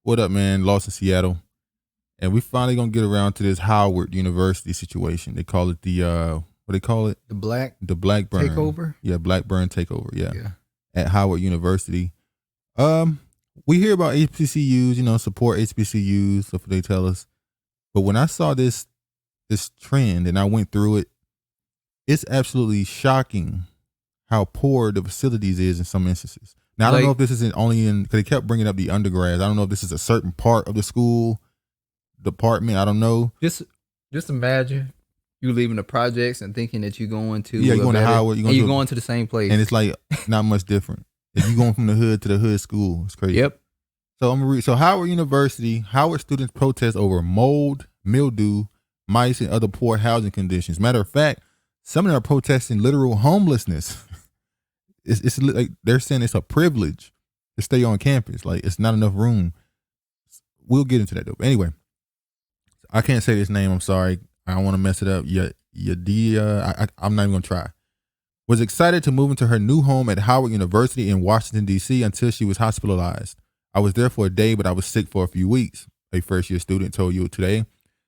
What up, man? Lost in Seattle. And we finally gonna get around to this Howard University situation. They call it the what they call it? The Blackburn Takeover? Yeah, Blackburn Takeover. Yeah. Yeah. At Howard University. We hear about HBCUs, support HBCUs, stuff they tell us. But when I saw this trend and I went through it, it's absolutely shocking how poor the facilities is in some instances. Now, I don't know if this isn't only because they kept bringing up the undergrads. I don't know if this is a certain part of the school department. I don't know. Just imagine you leaving the projects and thinking that you're going to you're going to Howard. You're going to the same place, and it's like not much different. If you're going from the hood to the hood school, it's crazy. Yep. So I'm gonna read. So Howard University, Howard students protest over mold, mildew, mice, and other poor housing conditions. Matter of fact, some of them are protesting literal homelessness. It's like they're saying it's a privilege to stay on campus. Like it's not enough room. We'll get into that though. But anyway, I can't say this name. I'm sorry. I don't want to mess it up. Yadia, I'm not even gonna try. Was excited to move into her new home at Howard University in Washington, D.C. until she was hospitalized. I was there for a day, but I was sick for a few weeks, a first-year student told you today.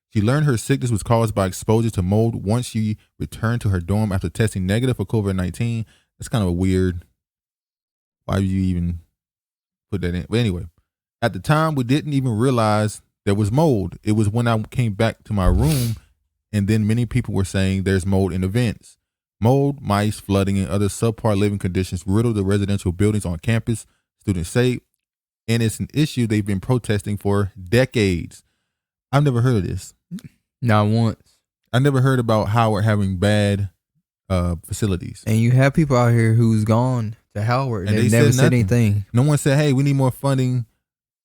She learned her sickness was caused by exposure to mold once she returned to her dorm after testing negative for COVID-19. That's kind of a weird. Why would you even put that in? But anyway, at the time, we didn't even realize there was mold. It was when I came back to my room, and then many people were saying there's mold in the vents. Mold, mice, flooding, and other subpar living conditions riddle the residential buildings on campus, students say, and it's an issue they've been protesting for decades. I've never heard of this. Not once. I never heard about Howard having bad facilities. And you have people out here who's gone to Howard and they never said anything. No one said, hey, we need more funding.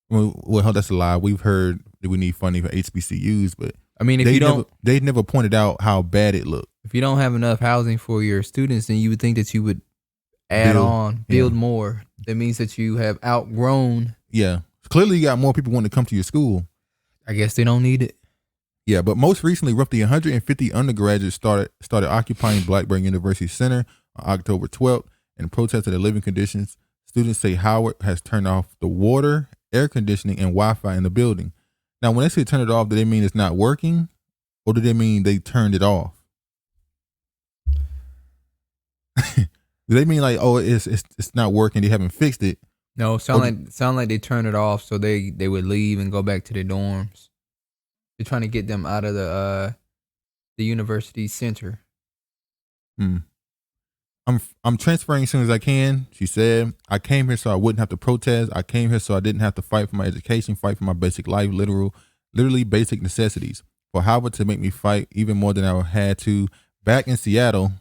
Well, that's a lie. We've heard that we need funding for HBCUs, but I mean, they never pointed out how bad it looked. If you don't have enough housing for your students, then you would think that you would build more. That means that you have outgrown. Yeah. Clearly you got more people wanting to come to your school. I guess they don't need it. Yeah, but most recently, roughly 150 undergraduates started occupying Blackburn University Center on October 12th in protest of the living conditions. Students say Howard has turned off the water, air conditioning, and Wi-Fi in the building. Now, when they say turn it off, do they mean it's not working, or do they mean they turned it off? Do they mean like, oh, it's not working, they haven't fixed it? No, sound like they turned it off so they would leave and go back to their dorms. They're trying to get them out of the university center. I'm transferring as soon as I can, she said. I came here so I wouldn't have to protest. I came here so I didn't have to fight for my education, fight for my basic life, literally basic necessities. For Howard to make me fight even more than I had to back in Seattle.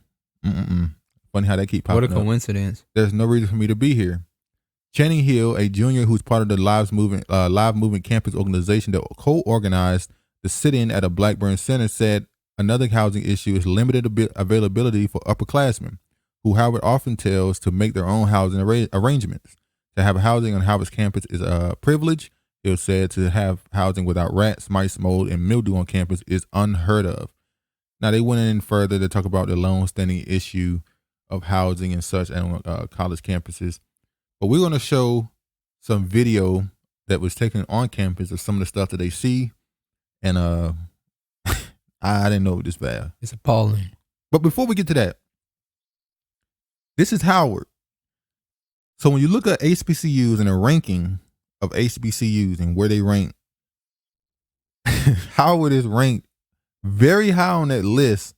Funny how they keep popping up. What a coincidence. There's no reason for me to be here. Channing Hill, a junior who's part of the Live Movement campus organization that co-organized the sit-in at a Blackburn Center, said another housing issue is limited availability for upperclassmen, who Howard often tells to make their own housing arrangements. To have housing on Howard's campus is a privilege. Hill said to have housing without rats, mice, mold, and mildew on campus is unheard of. Now, they went in further to talk about the long-standing issue of housing and such on college campuses. But we're going to show some video that was taken on campus of some of the stuff that they see. And I didn't know it was this bad. It's appalling. But before we get to that, this is Howard. So when you look at HBCUs and a ranking of HBCUs and where they rank, Howard is ranked very high on that list.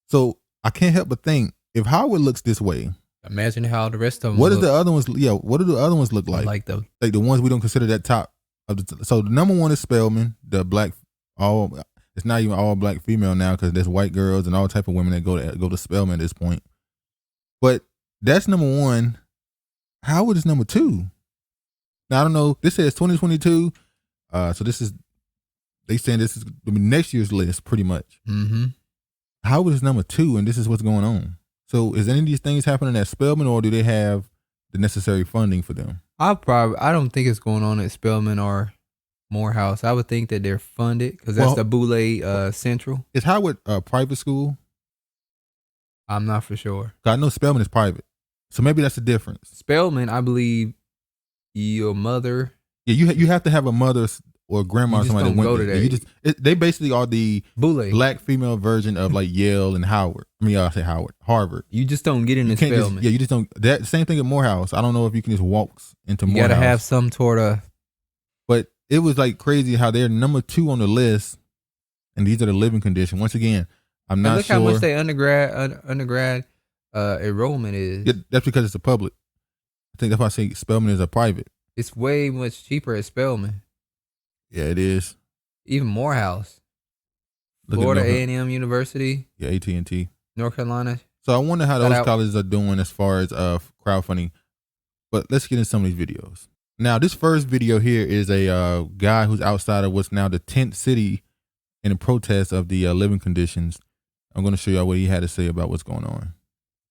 So I can't help but think, if Howard looks this way, imagine how the rest of them what do the other ones? Yeah, what do the other ones look like? Like the ones we don't consider that top of the. So the number one is Spelman, the black. It's not even all black female now because there's white girls and all type of women that go to Spelman at this point. But that's number one. Howard is number two. Now I don't know. This says 2022. So they saying this is next year's list pretty much. Howard is number two, and this is what's going on. So is any of these things happening at Spelman, or do they have the necessary funding for them? I don't think it's going on at Spelman or Morehouse. I would think that they're funded because that's the Boulay Central. Is Howard a private school? I'm not for sure. I know Spelman is private, so maybe that's the difference. Spelman, I believe your mother Yeah, you have to have a mother or grandma You or just somebody that don't went go to there. that. You just they basically are the Boule. black female version of like Yale and Howard. I mean, I say Howard, Harvard. You just don't get in You the can't just Spelman. you just don't. That same thing at Morehouse. I don't know if you can just walk into You Morehouse. gotta have some sort of. But it was like crazy how they're number 2 on the list, and these are the living conditions. Once again, I'm not Look sure. how much they undergrad enrollment is. Yeah, that's because it's a public. I think that's why I say Spelman is a private. It's way much cheaper at Spelman. Yeah, it is. Even Morehouse, Look at Florida North- A&M University, Yeah, AT&T. North Carolina. So I wonder how Shout those out. colleges are doing as far as crowdfunding. But let's get into some of these videos. Now, this first video here is a guy who's outside of what's now the tent city in a protest of the living conditions. I'm going to show y'all what he had to say about what's going on.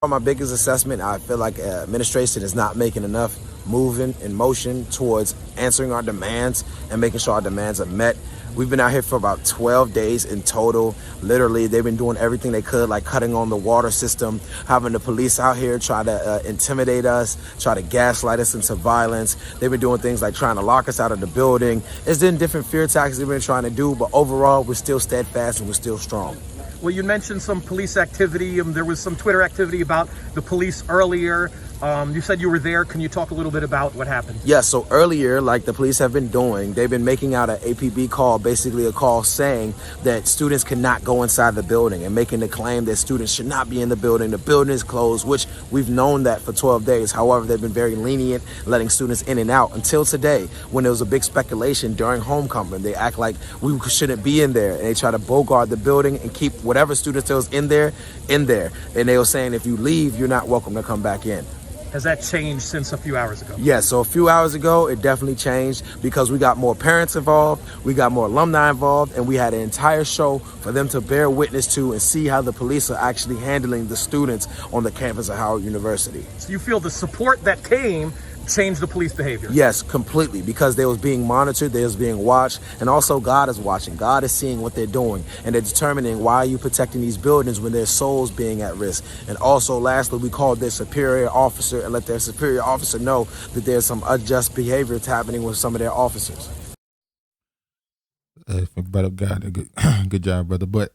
My biggest assessment, I feel like administration is not making enough moving in motion towards answering our demands and making sure our demands are met. We've been out here for about 12 days in total. Literally, they've been doing everything they could, like cutting on the water system, having the police out here try to intimidate us, try to gaslight us into violence. They've been doing things like trying to lock us out of the building. It's been different fear tactics they've been trying to do, but overall, we're still steadfast and we're still strong. Well, you mentioned some police activity. There was some Twitter activity about the police earlier. You said you were there. Can you talk a little bit about what happened? Yeah, so earlier, like the police have been doing, they've been making out an APB call, basically a call saying that students cannot go inside the building and making the claim that students should not be in the building. The building is closed, which we've known that for 12 days. However, they've been very lenient, letting students in and out until today, when there was a big speculation during homecoming. They act like we shouldn't be in there, and they try to bogart the building and keep whatever students there was in there. And they were saying if you leave, you're not welcome to come back in. Has that changed since a few hours ago? Yeah, so a few hours ago, it definitely changed because we got more parents involved, we got more alumni involved, and we had an entire show for them to bear witness to and see how the police are actually handling the students on the campus of Howard University. So you feel the support that came changed the police behavior? Yes, completely, because they was being monitored, they was being watched, and also God is watching. God is seeing what they're doing, and they're determining why are you protecting these buildings when their souls being at risk. And also, lastly, we called their superior officer and let their superior officer know that there's some unjust behavior happening with some of their officers. Brother, God, good job, brother. But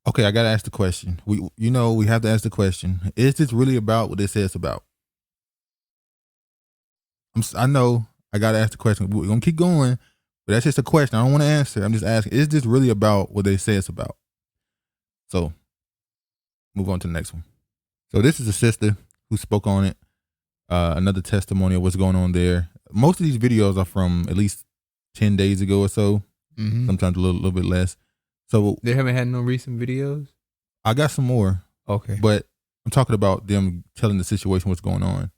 okay, I gotta ask the question. We have to ask the question: is this really about what they say it's about? I know I gotta ask the question. We're gonna keep going, but that's just a question. I don't want to answer. I'm just asking: is this really about what they say it's about? So, move on to the next one. So this is a sister who spoke on it. Another testimony of what's going on there. Most of these videos are from at least 10 days ago or so. Mm-hmm. Sometimes a little bit less. So They haven't had no recent videos. I got some more, Okay. but I'm talking about them telling the situation what's going on.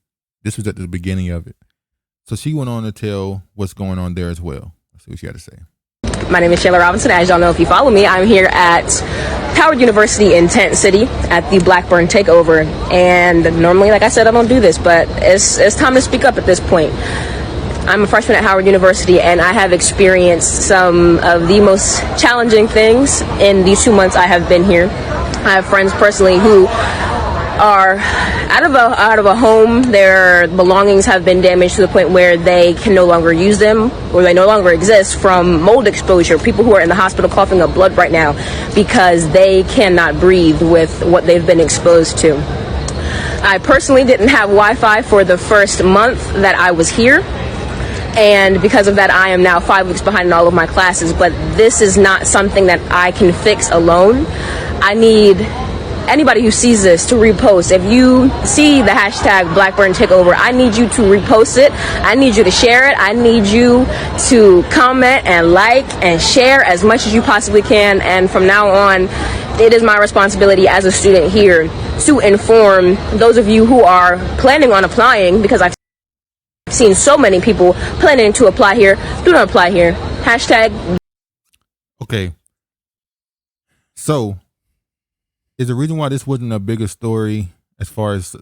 This was at the beginning of it. So she went on to tell what's going on there as well. Let's see what she had to say. My name is Shayla Robinson. As y'all know, if you follow me, I'm here at Howard University in Tent City at the Blackburn Takeover. And normally, like I said, I don't do this, but it's time to speak up at this point. I'm a freshman at Howard University, and I have experienced some of the most challenging things in these 2 months I have been here. I have friends personally who are out of a home. Their belongings have been damaged to the point where they can no longer use them, or they no longer exist from mold exposure. People who are in the hospital coughing up blood right now because they cannot breathe with what they've been exposed to. I personally didn't have Wi-Fi for the first month that I was here, and because of that, I am now 5 weeks behind in all of my classes. But this is not something that I can fix alone. I need anybody who sees this to repost. If you see the hashtag Blackburn Takeover, I need you to repost it. I need you to share it. I need you to comment and like and share as much as you possibly can. And from now on, it is my responsibility as a student here to inform those of you who are planning on applying, because I've seen so many people planning to apply here. Do not apply here. Hashtag. Okay. So, is the reason why this wasn't a bigger story as far as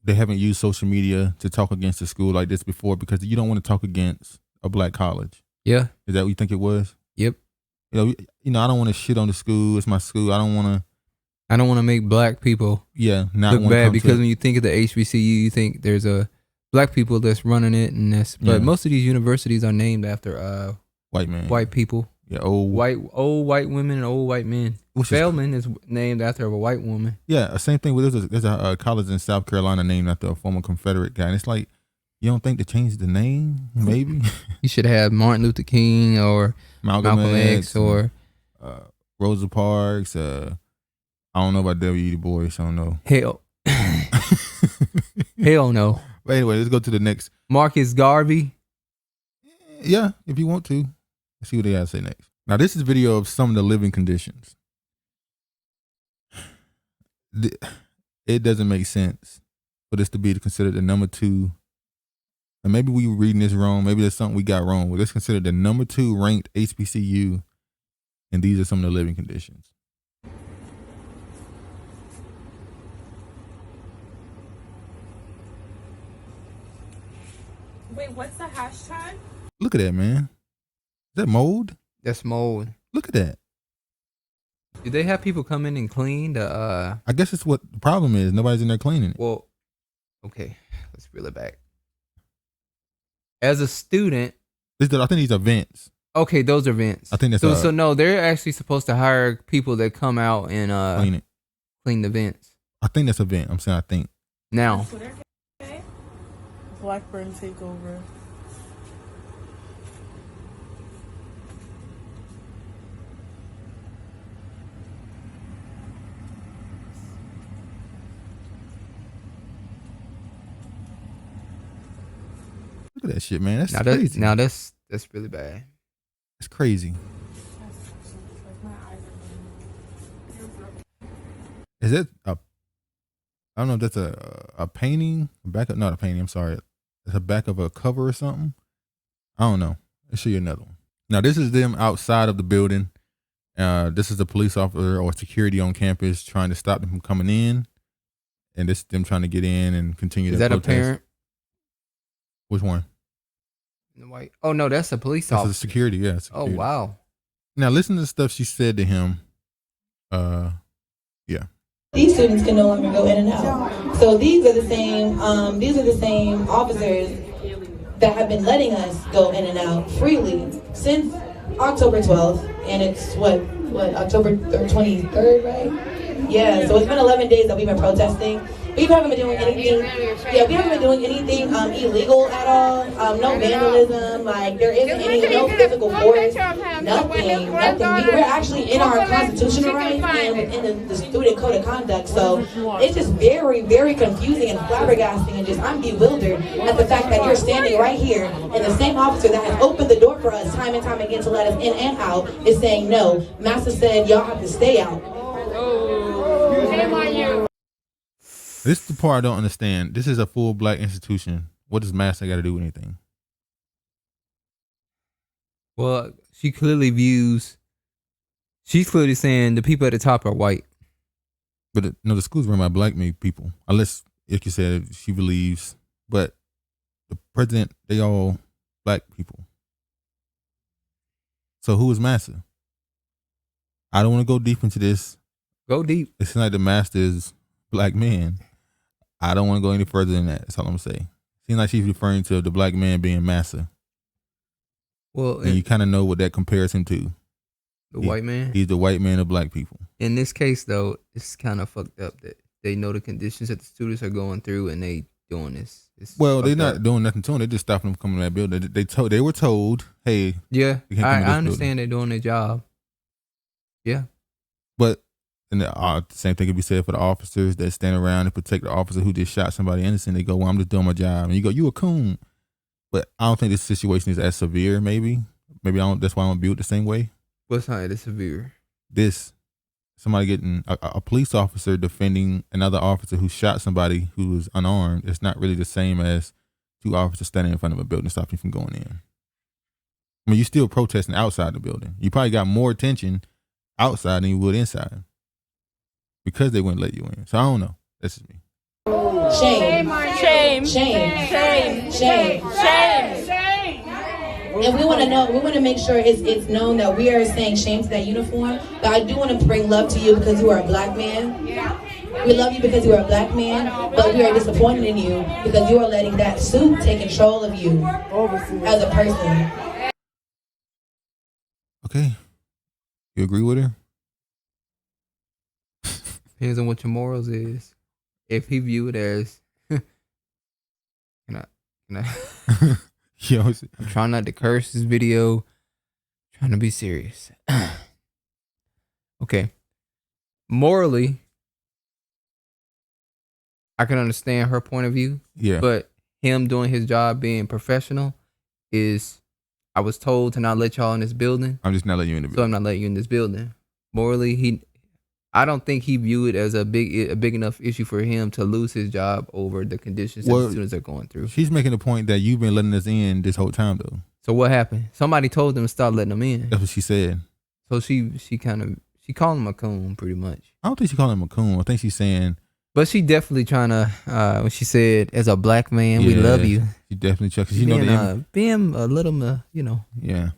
they haven't used social media to talk against a school like this before because you don't want to talk against a black college? Yeah. Is that what you think it was? Yep. You know, I don't want to shit on the school. It's my school. I don't want to make black people not look wanna bad come because to, when you think of the HBCU, you think there's a black people that's running it, and but most of these universities are named after white men, white people. Yeah, old white women and old white men. Feldman is named after a white woman. Yeah, same thing with there's a college in South Carolina named after a former Confederate guy. And it's like, you don't think to change the name, maybe? You should have Martin Luther King or Malcolm X or Rosa Parks. I don't know about W.E. Du Bois. I don't know. Hell no. But anyway, let's go to the next. Marcus Garvey. Yeah, if you want to. Let's see what they have to say next. Now, this is a video of some of the living conditions. It doesn't make sense for this to be considered the number 2. And maybe we were reading this wrong. Maybe there's something we got wrong. But it's considered the number 2 ranked HBCU. And these are some of the living conditions. Wait, what's the hashtag? Look at that, man. Is that mold? That's mold. Look at that. Do they have people come in and clean the I guess it's what the problem is. Nobody's in there cleaning it. Well, okay, let's reel it back. As a student, I think these are vents. Okay, those are vents. I think that's so no, they're actually supposed to hire people that come out and clean the vents. I think that's a vent. I'm saying I think. Now. Blackburn Takeover. Look at that shit, man. That's crazy. That's really bad. It's crazy. Is it a? I don't know if that's a painting. Not a painting. I'm sorry. It's a back of a cover or something. I don't know. I'll show you another one. Now this is them outside of the building. This is a police officer or security on campus trying to stop them from coming in, and this is them trying to get in and continue. Is that protest. A parent? Which one? The white. Oh no, that's a police officer. That's a security. Yeah. Security. Oh wow. Now listen to the stuff she said to him. Yeah. These students can no longer go in and out. So these are the same officers that have been letting us go in and out freely since October 12th, and it's what October 23rd, right? Yeah. So it's been 11 days that we've been protesting. We haven't been doing anything. Yeah, we haven't been doing anything illegal at all. No vandalism. Like there isn't no physical force. Nothing. We're actually in our constitutional rights and in the student code of conduct. So it's just very, very confusing and flabbergasting, and just I'm bewildered at the fact that you're standing right here, and the same officer that has opened the door for us time and time again to let us in and out is saying no. Master said y'all have to stay out. Shame on you. This is the part I don't understand. This is a full black institution. What does Master got to do with anything? Well, she's clearly saying the people at the top are white. But the school's run by black people. Unless, like you said, she believes. But the president, they all black people. So who is Master? I don't want to go deep into this. Go deep. It's like the Master is black man. I don't want to go any further than that. That's all I'm going to say. Seems like she's referring to the black man being Master. Well, and you kind of know what that compares him to. The white man? He's the white man of black people. In this case, though, it's kind of fucked up that they know the conditions that the students are going through and they doing this. Well, they're not doing nothing to them. They're just stopping them from coming to that building. They were told, hey. Yeah, I understand they're doing their job. Yeah. But and the same thing could be said for the officers that stand around and protect the officer who just shot somebody innocent. They go, well, I'm just doing my job. And you go, you a coon. But I don't think this situation is as severe, maybe. Maybe that's why I don't view it the same way. What's not as severe? Somebody getting, a police officer defending another officer who shot somebody who was unarmed. It's not really the same as two officers standing in front of a building stopping you from going in. I mean, you're still protesting outside the building. You probably got more attention outside than you would inside. Because they wouldn't let you in. So I don't know. That's just me. Shame. And we want to make sure it's known that we are saying shame to that uniform. But I do want to bring love to you because you are a black man. We love you because you are a black man, but we are disappointed in you because you are letting that suit take control of you as a person. Okay. You agree with her? Depends on what your morals is. If he view it as, can I? Yo, I'm trying not to curse this video. Trying to be serious. Okay. Morally, I can understand her point of view. yeah. But him doing his job, being professional, is I was told to not let y'all in this building, I'm just not letting you in the so building. I'm not letting you in this building. Morally, I don't think he viewed it as a big enough issue for him to lose his job over the conditions that the students are going through. She's making the point that you've been letting us in this whole time, though. So what happened? Somebody told them to stop letting them in. That's what she said. So she called him a coon pretty much. I don't think she called him a coon. I think she's saying, but she definitely trying to. When she said, "As a black man, we love you." She definitely chucks. You know, being a little, Yeah.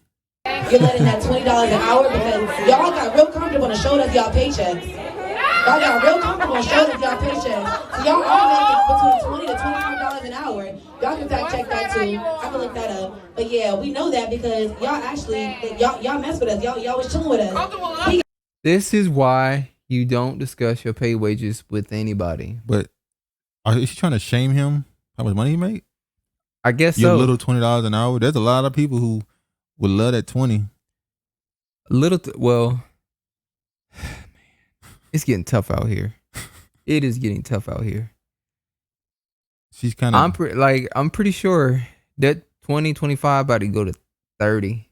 You're letting that $20 an hour because y'all got real comfortable and showed us y'all paychecks. Y'all got real comfortable and showed us y'all paychecks. So y'all are making between $20 to $25 an hour. Y'all can fact check that too. I can look that up. But yeah, we know that because y'all actually y'all mess with us. Y'all was chilling with us. This is why you don't discuss your pay wages with anybody. But is she trying to shame him? How much money he make? I guess Your so. little $20 an hour. There's a lot of people who would love that 20. Well, it's getting tough out here. It is getting tough out here. She's kind of. I'm pretty sure that 20, 25 about to go to 30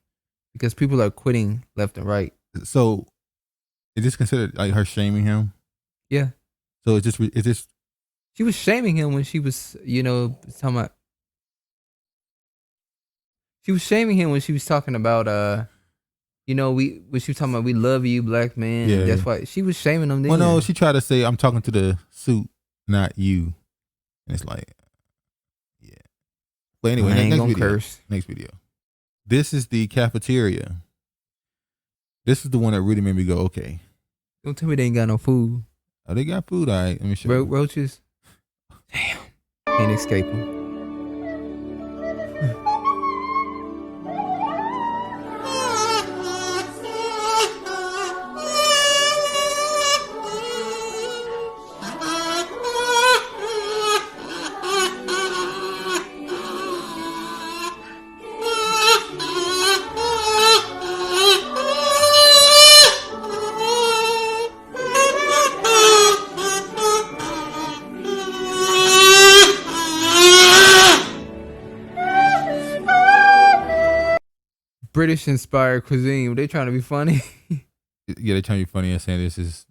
because people are quitting left and right. So, is this considered like her shaming him? Yeah. So it's just. She was shaming him when she was, talking about. She was shaming him when she was talking about, when she was talking about we love you, black man. Yeah. And that's why she was shaming him. Then. Well, no, she tried to say I'm talking to the suit, not you, and it's like, yeah. But anyway, I ain't next gonna video. curse. Next video. This is the cafeteria. This is the one that really made me go, okay. Don't tell me they ain't got no food. Oh, they got food, all right. Let me show you. Roaches. Damn. Can't escape them. British inspired cuisine. They trying to be funny. Yeah, they're trying to be funny and saying this is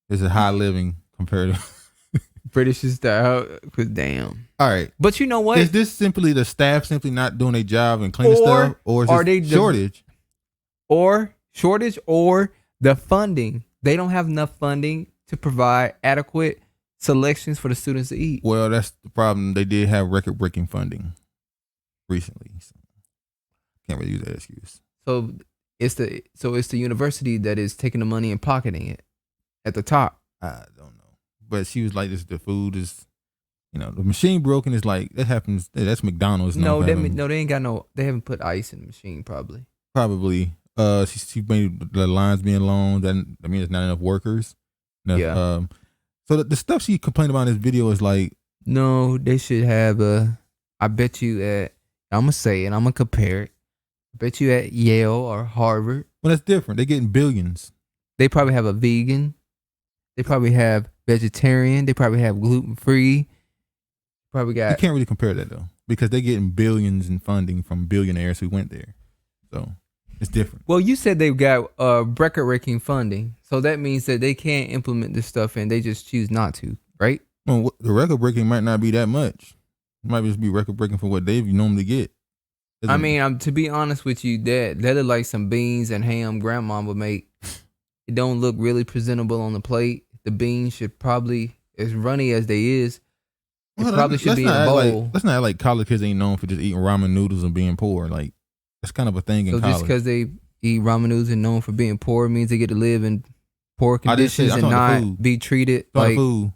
high living compared to British style. Cause damn. All right. But you know what? Is this simply the staff simply not doing their job and cleaning stuff? Or is it shortage? Or shortage or the funding. They don't have enough funding to provide adequate selections for the students to eat. Well, that's the problem. They did have record breaking funding recently. So can't really use that excuse. So it's the university that is taking the money and pocketing it at the top. I don't know. But she was like, the food is, the machine broken is like, that happens. That's McDonald's. They ain't got they haven't put ice in the machine probably. Probably. She made the lines being long. That I mean, there's not enough workers. Yeah. So the stuff she complained about in this video is like, no, they should have I bet you I'm gonna say it, I'm gonna compare it. I bet you at Yale or Harvard. Well, that's different. They're getting billions. They probably have a vegan. They probably have vegetarian. They probably have gluten free. Probably got. You can't really compare that though, because they're getting billions in funding from billionaires who went there. So it's different. Well, you said they've got record-breaking funding, so that means that they can't implement this stuff and they just choose not to, right? Well, the record breaking might not be that much. It might just be record breaking for what they normally get. I mean, to be honest with you, that look like some beans and ham grandma would make. It don't look really presentable on the plate. The beans should probably, as runny as they is, it probably should be in a bowl. Let's not act like college kids ain't known for just eating ramen noodles and being poor. Like, that's kind of a thing in college. So just because they eat ramen noodles and known for being poor means they get to live in poor I didn't say- conditions I'm and talking about the not food. be treated Talking about like. the food.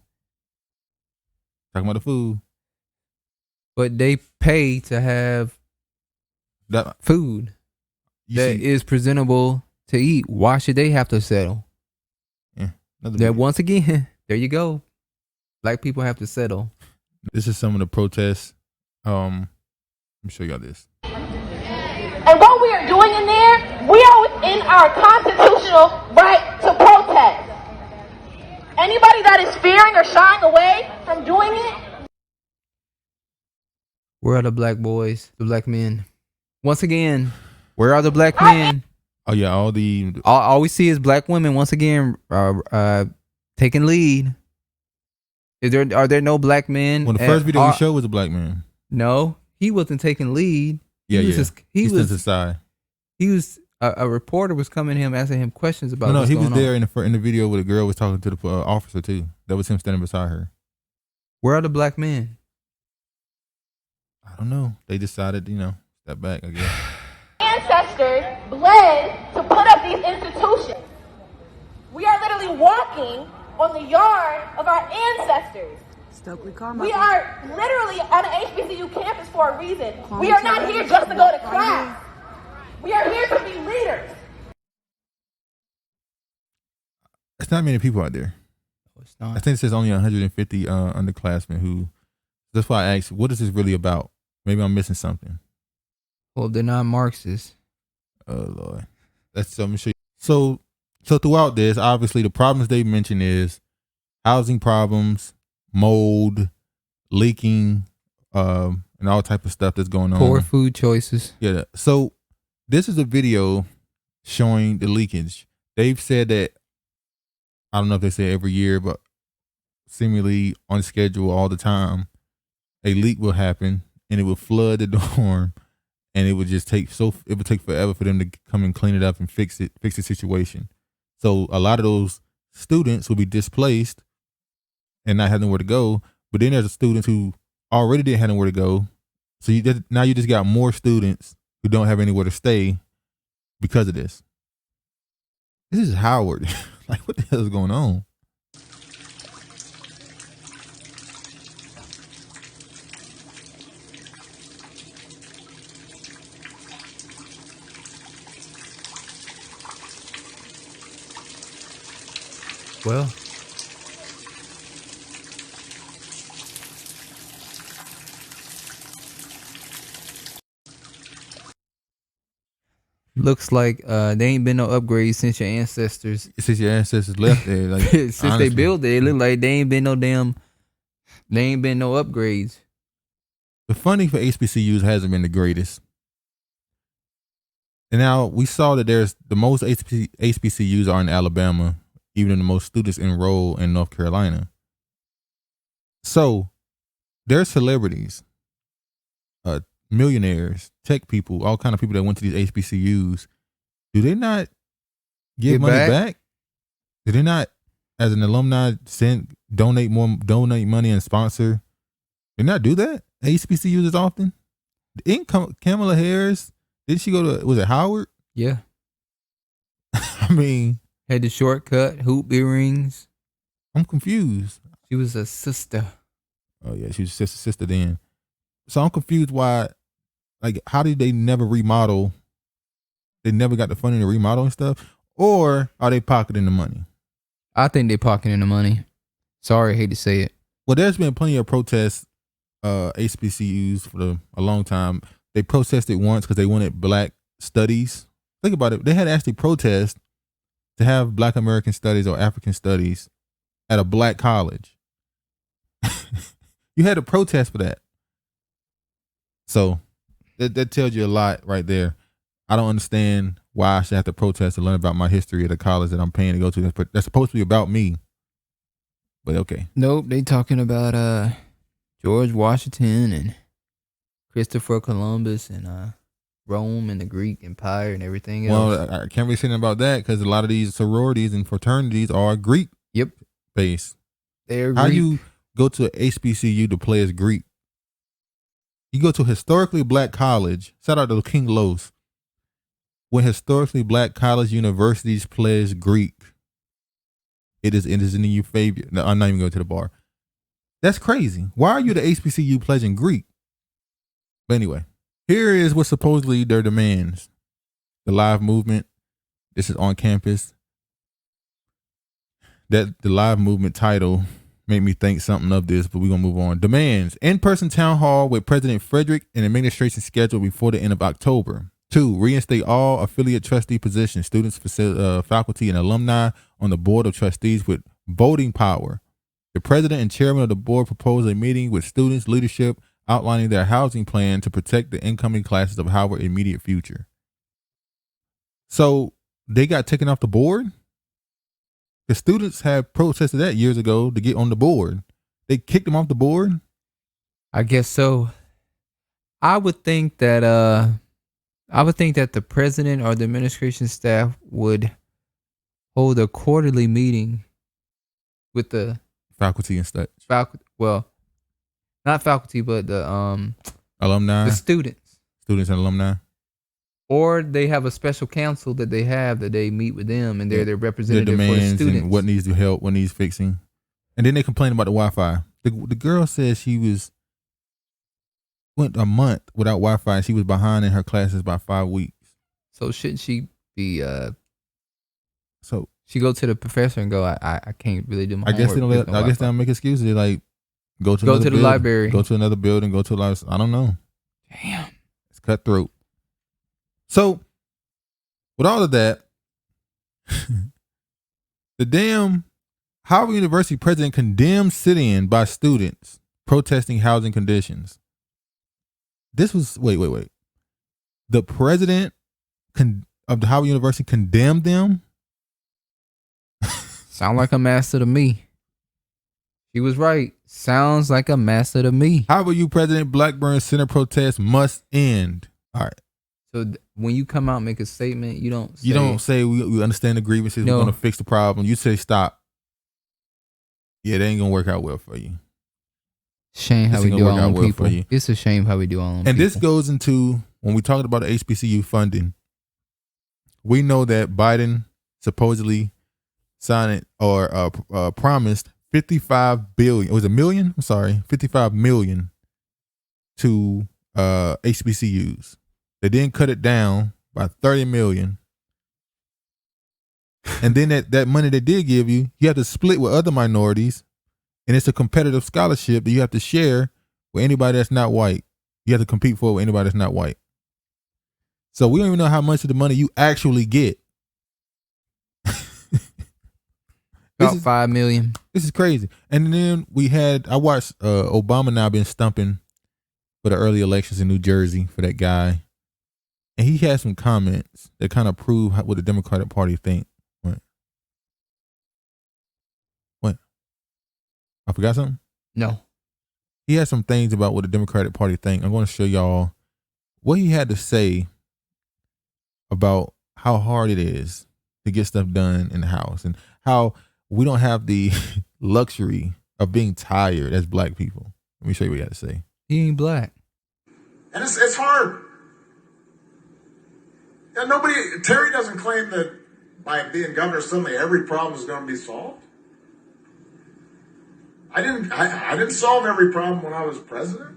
Talking about the food. But they pay to have That food you that see, is presentable to eat. Why should they have to settle? another That video. once again, there you go. Black people have to settle. This is some of the protests. Let me show y'all this. And what we are doing in there, we are within our constitutional right to protest. Anybody that is fearing or shying away from doing it, Where are the black boys, the black men? Once again, where are the black men? Oh yeah, all All we see is black women once again taking lead. Are there no black men? when the first video we showed was a black man. No, he wasn't taking lead. Yeah, he was yeah. Just, He stood to the side. He was a reporter was coming to him asking him questions about. No, he was going there on. in the video where the girl was talking to the officer too. That was him standing beside her. Where are the black men? I don't know. They decided, step back. I guess. ancestors bled to put up these institutions. We are literally walking on the yard of our ancestors. We are literally on an HBCU campus for a reason. We are not here just to go to class. We are here to be leaders. It's not many people out there. It's not. I think it says only 150 underclassmen who. That's why I asked, what is this really about? Maybe I'm missing something. Well, they're not Marxists. Oh Lord, that's so. Let me show you. So throughout this, obviously the problems they mention is housing problems, mold, leaking, and all type of stuff that's going on. Poor food choices. Yeah. So this is a video showing the leakage. They've said that, I don't know if they say every year, but seemingly on schedule all the time, a leak will happen and it will flood the dorm, and it would just take forever for them to come and clean it up and fix the situation. So a lot of those students will be displaced and not have nowhere to go. But then there's students who already didn't have nowhere to go. So now you just got more students who don't have anywhere to stay because of this. This is Howard. Like, what the hell is going on? Well, looks like there ain't been no upgrades since your ancestors. Since your ancestors left there, like Since honestly. they built it, it look like they ain't been no upgrades. The funding for HBCUs hasn't been the greatest. And now we saw that there's the most HBCUs are in Alabama, even though the most students enroll in North Carolina. So there's celebrities, millionaires, tech people, all kind of people that went to these HBCUs. Do they not give money back? Do they not, as an alumni, donate money and sponsor? Did not do that? HBCUs as often? Didn't Kamala Harris, didn't she go to, was it Howard? Yeah. I mean, Had the shortcut, hoop earrings. I'm confused. She was a sister. Oh yeah, she was sister then. So I'm confused why, like, how did they never remodel? They never got the funding to remodel and stuff? Or are they pocketing the money? I think they pocketing the money. Sorry, I hate to say it. Well, there's been plenty of protests, HBCUs for a long time. They protested once because they wanted black studies. Think about it. They had to actually protest to have Black American studies or African studies at a black college. You had to protest for that. So that tells you a lot right there. I don't understand why I should have to protest to learn about my history at a college that I'm paying to go to. That's supposed to be about me. But okay. Nope, they talking about George Washington and Christopher Columbus and Rome and the Greek Empire and everything else. Well, I can't really say anything about that because a lot of these sororities and fraternities are Greek based. They're How Greek. you go to a HBCU to play as Greek? You go to a historically black college. Shout out to King Los. When historically black college universities play as Greek, It is in your favor. No, I'm not even going to the bar. That's crazy. Why are you the HBCU pledging Greek? But anyway, here is what supposedly their demands. The live movement. This is on campus. That the live movement title made me think something of this, but we're going to move on. Demands. In-person town hall with President Frederick and administration scheduled before the end of October. 2, reinstate all affiliate trustee positions, students, faculty, and alumni on the board of trustees with voting power. The president and chairman of the board propose a meeting with students' leadership outlining their housing plan to protect the incoming classes of Howard's immediate future. So they got taken off the board? The students have protested that years ago to get on the board. They kicked them off the board? I guess so. I would think that the president or the administration staff would hold a quarterly meeting with the Faculty and such. Well, not faculty, but the alumni, the students and alumni. Or they have a special council that they meet with them, and they're their representative for the students. And what needs to help, what needs fixing. And then they complain about the Wi-Fi. The girl says she went a month without Wi-Fi, and she was behind in her classes by 5 weeks. So shouldn't she be? So she go to the professor and go, I can't really do my homework. I guess they don't make excuses. They like go to the library, go to another building, go to a library. I don't know. Damn, it's cutthroat. So with all of that, the damn Howard University president condemned sit-in by students protesting housing conditions. This was wait. The president of the Howard University condemned them. Sound like a master to me. She was right. Sounds like a master to me. Howard U president Blackburn Center protest must end. All right. So when you come out and make a statement, you don't say we understand the grievances. No. We're going to fix the problem. You say stop. Yeah, they ain't going to work out well for you. Shame how we do our own people. It's a shame how we do our own people. And this goes into, when we talked about the HBCU funding, we know that Biden supposedly signed or promised $55 billion. Was it million? I'm sorry, $55 million to HBCUs. They didn't cut it down by $30 million. And then that money they did give you, you have to split with other minorities. And it's a competitive scholarship that you have to share with anybody that's not white. You have to compete for it with anybody that's not white. So we don't even know how much of the money you actually get. About $5 million. This is crazy. And then I watched Obama now been stumping for the early elections in New Jersey for that guy. And he had some comments that kind of prove what the Democratic Party think. What? I forgot something? No. He had some things about what the Democratic Party think. I'm going to show y'all what he had to say about how hard it is to get stuff done in the House and how we don't have the luxury of being tired as black people. Let me show you what he had to say. He ain't black. And it's hard. And Terry doesn't claim that by being governor suddenly every problem is going to be solved. I didn't solve every problem when I was president.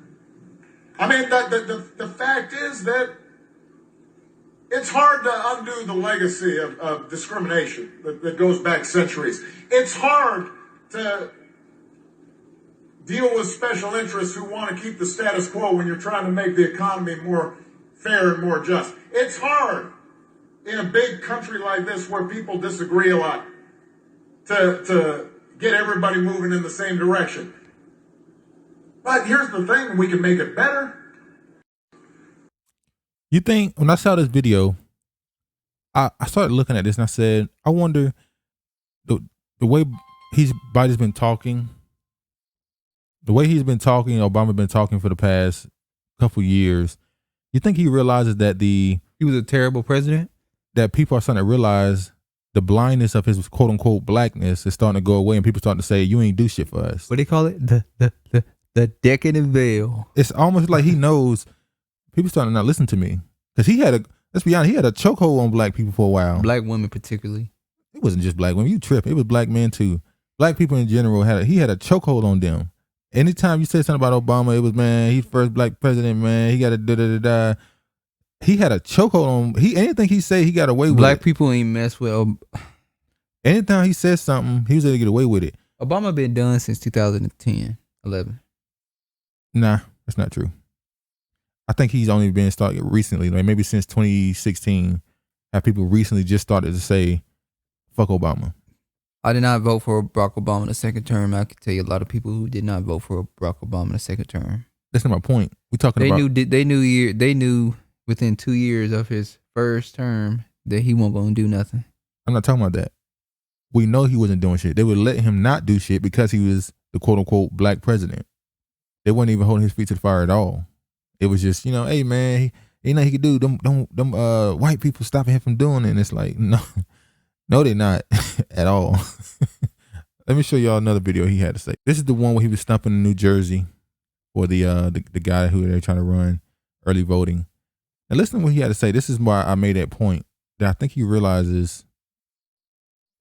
I mean, the fact is that it's hard to undo the legacy of discrimination that goes back centuries. It's hard to deal with special interests who want to keep the status quo when you're trying to make the economy more fair and more just. It's hard in a big country like this where people disagree a lot to get everybody moving in the same direction. But here's the thing, we can make it better. You think, when I saw this video, I started looking at this and I said, I wonder the way Biden's been talking, Obama's been talking for the past couple years. You think he realizes that he was a terrible president? That people are starting to realize the blindness of his quote unquote blackness is starting to go away, and people starting to say, "You ain't do shit for us." What do they call it? The decadent veil. It's almost like he knows people starting to not listen to me because let's be honest, he had a chokehold on black people for a while. Black women particularly. It wasn't just black women. You tripping. It was black men too. Black people in general he had a chokehold on them. Anytime you said something about Obama, it was, man, he's first black president, man. He got a da-da-da-da. He had a chokehold on anything he said, he got away with Black it. people ain't mess with Anytime he said something, he was able to get away with it. Obama been done since 2010, 11. Nah, that's not true. I think he's only been started recently, like maybe since 2016. Have people recently just started to say, fuck Obama. I did not vote for Barack Obama in the second term. I could tell you a lot of people who did not vote for Barack Obama in the second term. That's not my point. We're talking about. They knew within 2 years of his first term that he wasn't going to do nothing. I'm not talking about that. We know he wasn't doing shit. They would let him not do shit because he was the quote unquote black president. They weren't even holding his feet to the fire at all. It was just, hey man, he nothing he could do. Them white people stopping him from doing it. And it's like, no, they're not at all. Let me show y'all another video he had to say. This is the one where he was stumping in New Jersey for the guy who they're trying to run early voting. And listen to what he had to say. This is why I made that point, that I think he realizes,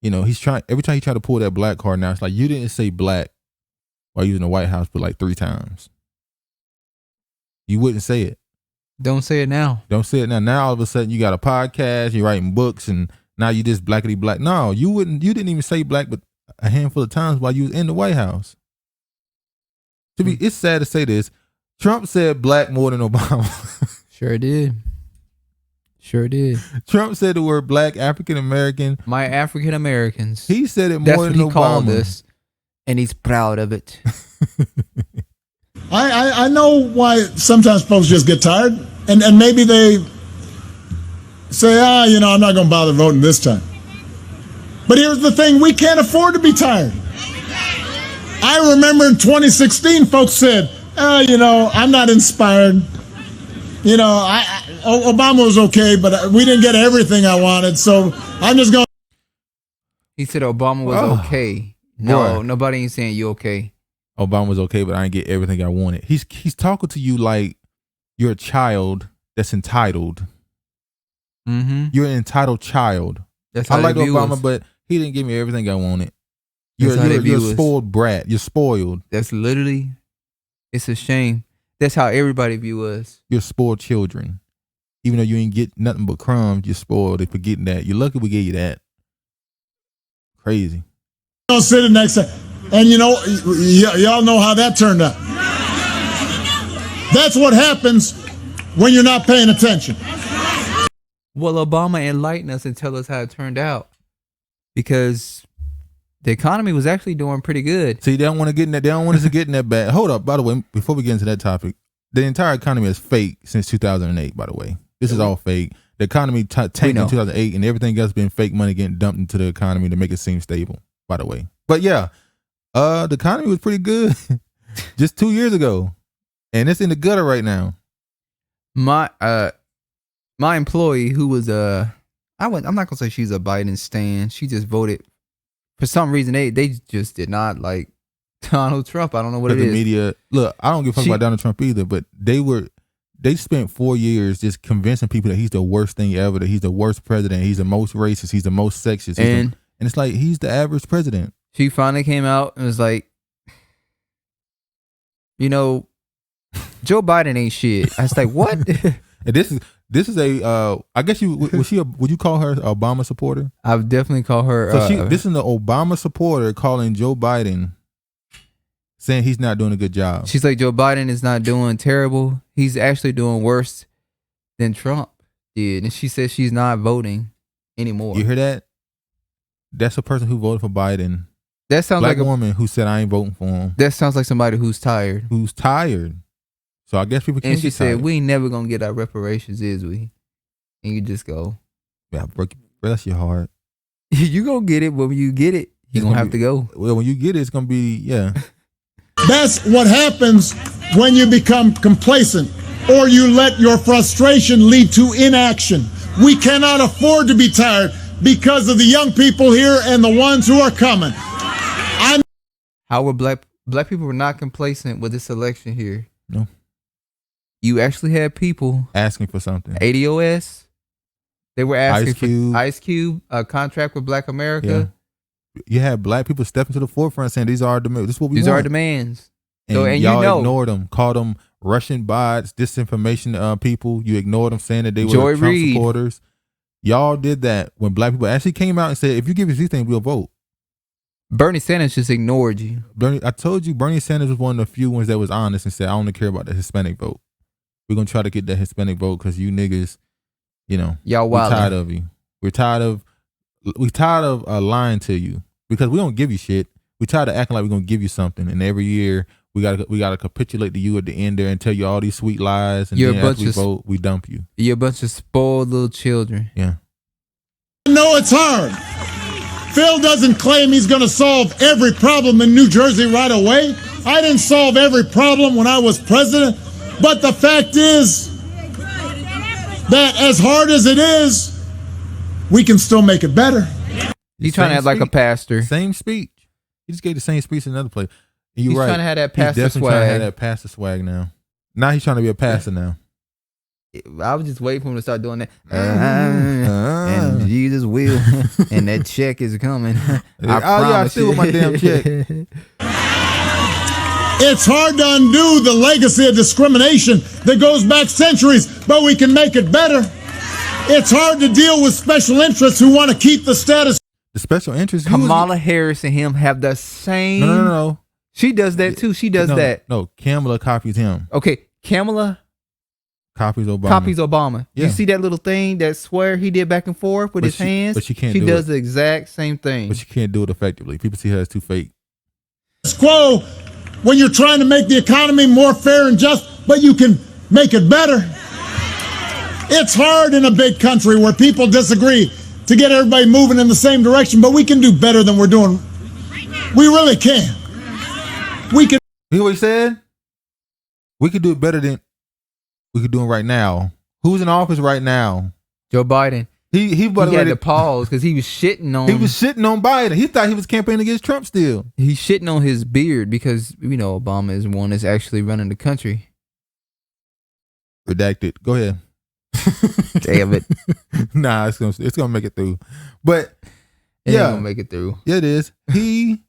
he's trying, every time he tried to pull that black card now, it's like, you didn't say black while you was in the White House but like 3 times. You wouldn't say it. Don't say it now. Don't say it now. Now all of a sudden you got a podcast, you're writing books, and now you just blackity black. No, you didn't even say black but a handful of times while you was in the White House. It's sad to say this. Trump said black more than Obama. Sure did. Trump said the word black, African American. My African Americans. He said it more That's than what he Obama. called us, and he's proud of it. I know why sometimes folks just get tired, and maybe they say, I'm not going to bother voting this time. But here's the thing, we can't afford to be tired. I remember in 2016, folks said, I'm not inspired. Obama was okay, but we didn't get everything I wanted, so I'm just going. He said Obama was okay. No, nobody ain't saying you okay. Obama was okay, but I didn't get everything I wanted. He's talking to you like you're a child that's entitled. Mm-hmm. You're an entitled child. That's how I like Obama, us. but he didn't give me everything I wanted. You're a spoiled brat. You're spoiled. That's literally, it's a shame. That's how everybody view us. You're spoiled children. Even though you ain't get nothing but crumbs, you're spoiled. They're forgetting that. You're lucky we gave you that. Crazy. Don't sit it next time. And y'all know how that turned out. That's what happens when you're not paying attention. Well, Obama enlightened us and tell us how it turned out, because the economy was actually doing pretty good. See, they don't want to get in that. They don't want us to get in that bad. Hold up. By the way, before we get into that topic, the entire economy is fake since 2008. By the way, this is all fake. The economy tanked in 2008, and everything else been fake money getting dumped into the economy to make it seem stable. By the way, but yeah, the economy was pretty good just 2 years ago, and it's in the gutter right now. My employee, who was I'm not gonna say she's a Biden stan. She just voted for some reason. They just did not like Donald Trump. I don't know what it is. The media, look, I don't give a fuck about Donald Trump either, but they spent 4 years just convincing people that he's the worst thing ever, that he's the worst president, he's the most racist, he's the most sexist, and it's like he's the average president. She finally came out and was like, Joe Biden ain't shit. I was like, what? And this is a I guess would you call her an Obama supporter? I would definitely call her. So this is an Obama supporter calling Joe Biden, saying he's not doing a good job. She's like, Joe Biden is not doing terrible. He's actually doing worse than Trump did. And she says she's not voting anymore. You hear that? That's a person who voted for Biden. That sounds like like a woman who said I ain't voting for him. That sounds like somebody who's tired. Who's tired. So I guess people can. And she said, "We ain't never gonna get our reparations, is we?" And you just go, "Yeah, bless your heart. You gonna get it, but when you get it, you gonna have to go." Well, when you get it, it's gonna be That's what happens when you become complacent or you let your frustration lead to inaction. We cannot afford to be tired because of the young people here and the ones who are coming. How were black people were not complacent with this election here? No. You actually had people asking for something. ADOS, They were asking Ice Cube. for Ice Cube, a contract with Black America. Yeah. You had black people stepping to the forefront saying these are our demands. This is what we These want. are our demands. And, So, and y'all you know, ignored them, called them Russian bots, disinformation people. You ignored them saying that they were Joy Trump Reid. supporters. Y'all did that when black people actually came out and said, if you give us these things, we'll vote. Bernie Sanders just ignored you. I told you Bernie Sanders was one of the few ones that was honest and said, I only care about the Hispanic vote. We're going to try to get that Hispanic vote because you niggas, you know, Y'all we're wildin'. tired of you. We're tired of lying to you because we don't give you shit. We're tired of acting like we're going to give you something. And every year we gotta capitulate to you at the end there and tell you all these sweet lies. And You're then a after we bunch of- vote, we dump you. You're a bunch of spoiled little children. Yeah. I know it's hard. Phil doesn't claim he's going to solve every problem in New Jersey right away. I didn't solve every problem when I was president. But the fact is that as hard as it is, we can still make it better. You trying to act like a pastor. Same speech. He just gave the same speech in another place. And you're He's right. trying to have that He's pastor definitely trying to have swag. that pastor swag now. Now he's trying to be a pastor now. I was just waiting for him to start doing that. And Jesus will. And that check is coming. I still with my damn check. It's hard to undo the legacy of discrimination that goes back centuries, but we can make it better. It's hard to deal with special interests who want to keep the status. The special interest. Kamala Harris and him have the same. No. She does that too. She does that. No, Kamala copies him. Okay, Kamala Copies Obama. copies Obama. Yeah. You see that little thing, that swear he did back and forth with his hands? But she can't She do does it. the exact same thing. But she can't do it effectively. People see her as too fake. Quo when you're trying to make the economy more fair and just, but you can make it better. It's hard in a big country where people disagree to get everybody moving in the same direction, but we can do better than we're doing. We really can. We can. You know what he said? We could do it better than we could do it right now. Who's in office right now? Joe Biden. He had to pause because he was shitting on. He was shitting on Biden. He thought he was campaigning against Trump still. He's shitting on his beard because you know Obama is one that's actually running the country. Redacted. Go ahead. Damn it. Nah, it's gonna make it through. But It yeah, ain't gonna make it through. Yeah, it is. He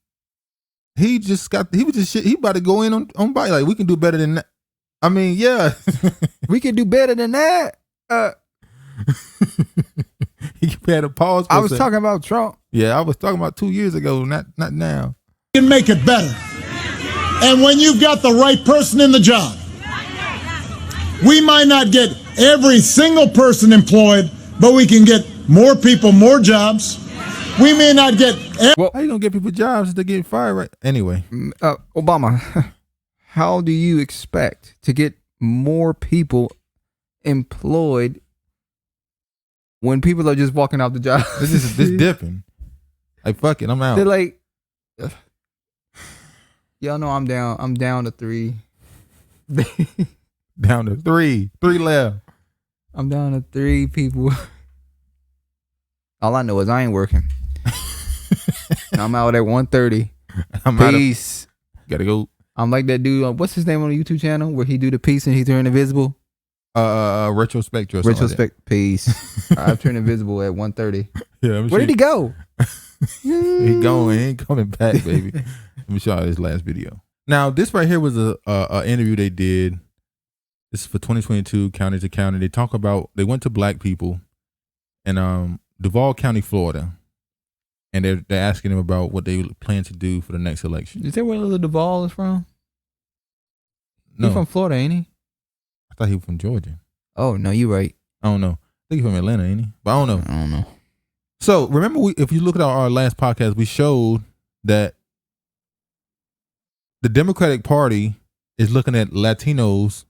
about to go in on Biden. Like, we can do better than that. I mean, yeah. We can do better than that. He had a pause. I was talking about Trump. Yeah, I was talking about 2 years ago, not now. We can make it better. And when you've got the right person in the job, we might not get every single person employed, but we can get more people, more jobs. We may not get. Well, how you gonna get people jobs if they're getting fired? Right? Anyway, Obama, how do you expect to get more people employed when people are just walking out the job? this dipping. Like, fuck it, I'm out. They're like, y'all know I'm down. I'm down to 3. Down to 3 left. I'm down to 3 people. All I know is I ain't working. I'm out at 1:30. Peace. Gotta go. I'm like that dude. What's his name on the YouTube channel where he do the piece and he turn invisible? Retrospect. Retrospect. Peace. I've turned invisible at 1:30. Yeah. Where did he go? He going. He ain't coming back, baby. Let me show you this last video. Now, this right here was a interview they did. This is for 2022, county to county. They went to black people in Duval County, Florida. And they're asking them about what they plan to do for the next election. Is that where Little Duval is from? No. He's from Florida, ain't he? I thought he was from Georgia. Oh, no, you're right. I don't know. I think he's from Atlanta, ain't he? But I don't know. I don't know. So remember, if you look at our last podcast, we showed that the Democratic Party is looking at Latinos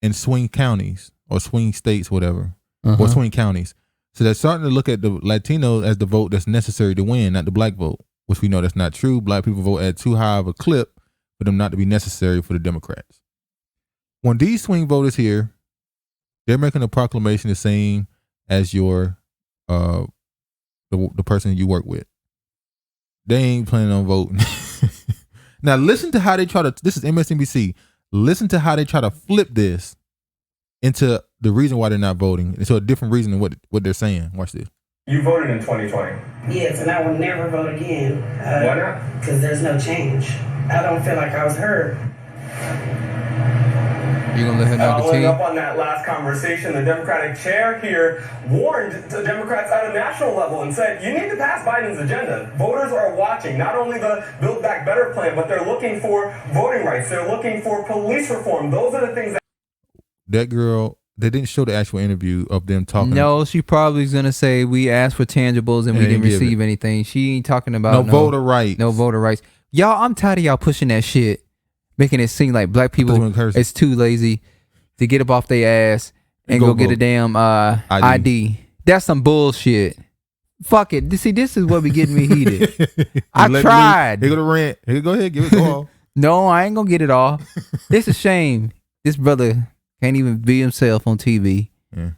in swing counties or swing states, whatever, or swing counties. So they're starting to look at the Latinos as the vote that's necessary to win, not the black vote, which we know that's not true. Black people vote at too high of a clip for them not to be necessary for the Democrats. When these swing voters here, they're making a proclamation the same as your the person you work with. They ain't planning on voting. Now listen to how they try to. This is MSNBC. Listen to how they try to flip this into the reason why they're not voting. So a different reason than what they're saying. Watch this. You voted in 2020. Yes, and I will never vote again. Why not? Because there's no change. I don't feel like I was heard. You gonna let her know the Following team? up on that last conversation, the Democratic chair here warned the Democrats at a national level and said, you need to pass Biden's agenda. Voters are watching not only the Build Back Better plan, but they're looking for voting rights. They're looking for police reform. Those are the things that girl, they didn't show the actual interview of them talking. No, she probably is gonna say we asked for tangibles and we didn't receive anything. She ain't talking about no voter rights. No voter rights. Y'all, I'm tired of y'all pushing that shit, making it seem like black people is too lazy to get up off their ass and go get a damn ID. That's some bullshit. Fuck it. See, this is what be getting me heated. I tried. Here go the rent. Here, go ahead, give it all. No, I ain't gonna get it all. This is a shame. This brother can't even be himself on TV. Yeah.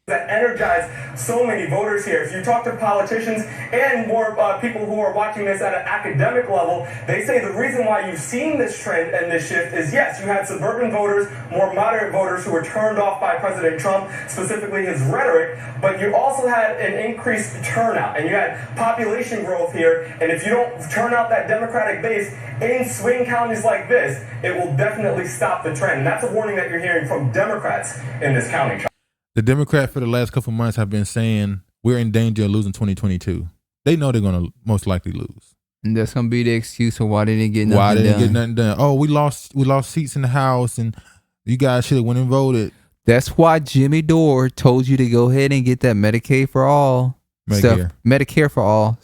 that energize so many voters here. If you talk to politicians and more people who are watching this at an academic level, they say the reason why you've seen this trend and this shift is, yes, you had suburban voters, more moderate voters who were turned off by President Trump, specifically his rhetoric, but you also had an increased turnout and you had population growth here. And if you don't turn out that Democratic base in swing counties like this, it will definitely stop the trend. And that's a warning that you're hearing from Democrats in this county. The Democrats for the last couple of months have been saying we're in danger of losing 2022. They know they're going to most likely lose. And that's going to be the excuse for why they didn't get nothing done. Oh, we lost seats in the House and you guys should have went and voted. That's why Jimmy Dore told you to go ahead and get that Medicaid for all Medicare for all,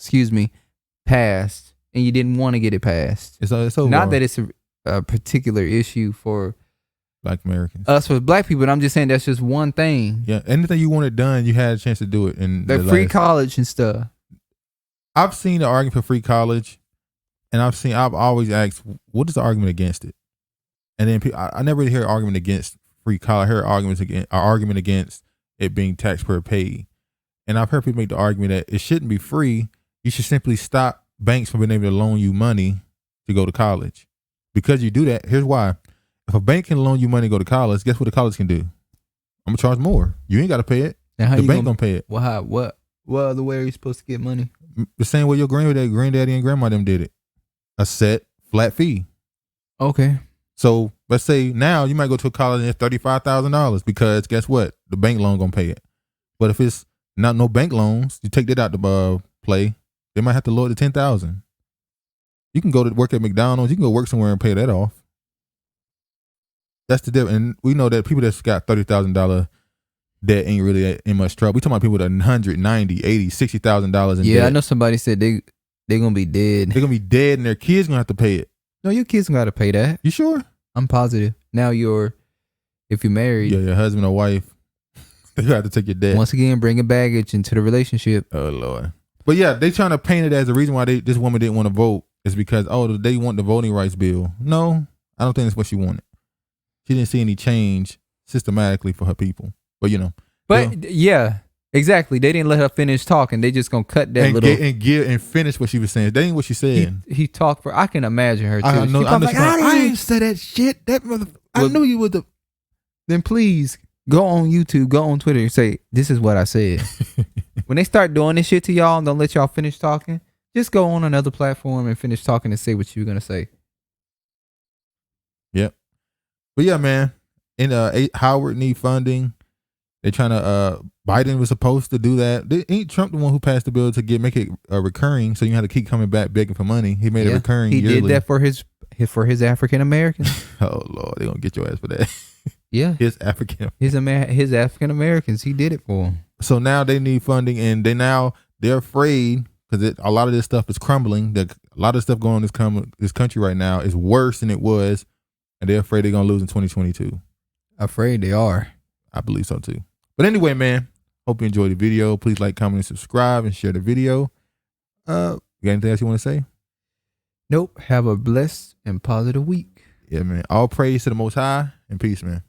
passed. And you didn't want to get it passed. It's over. Not that it's a particular issue for Black Americans. Us for black people, but I'm just saying that's just one thing. Yeah, anything you wanted done, you had a chance to do it. And the free college and stuff. I've seen the argument for free college, and I've always asked, what is the argument against it? And then I never really hear an argument against free college. I hear argument against it being taxpayer paid. And I've heard people make the argument that it shouldn't be free. You should simply stop banks from being able to loan you money to go to college. Because you do that, here's why. If a bank can loan you money to go to college, guess what the college can do? I'm going to charge more. You ain't got to pay it. The bank going to pay it. Well, what other way are you supposed to get money? The same way your granddaddy and grandma them did it. A set flat fee. Okay. So let's say now you might go to a college and it's $35,000 because guess what? The bank loan going to pay it. But if it's not no bank loans, you take that out the play, they might have to lower it to $10,000. You can go to work at McDonald's. You can go work somewhere and pay that off. That's the difference. And we know that people that's got $30,000 debt ain't really in much trouble. We talking about people that $100,000, $90,000, $80,000, $60,000 in debt. Yeah, I know somebody said they're going to be dead. They're going to be dead and their kids going to have to pay it. No, your kids going to have to pay that. You sure? I'm positive. Now if you're married. Yeah, your husband or wife, they have to take your debt. Once again, bringing baggage into the relationship. Oh, Lord. But yeah, they trying to paint it as the reason why this woman didn't want to vote is because, they want the voting rights bill. No, I don't think that's what she wanted. She didn't see any change systematically for her people. But, yeah, exactly. They didn't let her finish talking. They just going to cut that and finish what she was saying. That ain't what she said. He talked for, I can imagine her too. I didn't say that shit. That I knew you would. Then please go on YouTube, go on Twitter and say, this is what I said. When they start doing this shit to y'all and don't let y'all finish talking, just go on another platform and finish talking and say what you were going to say. Yep. But yeah, man, Howard need funding. They trying to, Biden was supposed to do that. Ain't Trump the one who passed the bill to make it recurring, so you have to keep coming back begging for money? He made it recurring yearly. He did that for his African Americans. Oh, Lord, they're going to get your ass for that. Yeah. His African Americans, he did it for them. So now they need funding, and they're afraid because a lot of this stuff is crumbling. A lot of stuff going on in this country right now is worse than it was. And they're afraid they're going to lose in 2022. Afraid they are. I believe so too. But anyway, man, hope you enjoyed the video. Please like, comment, and subscribe and share the video. You got anything else you want to say? Nope. Have a blessed and positive week. Yeah, man. All praise to the Most High and peace, man.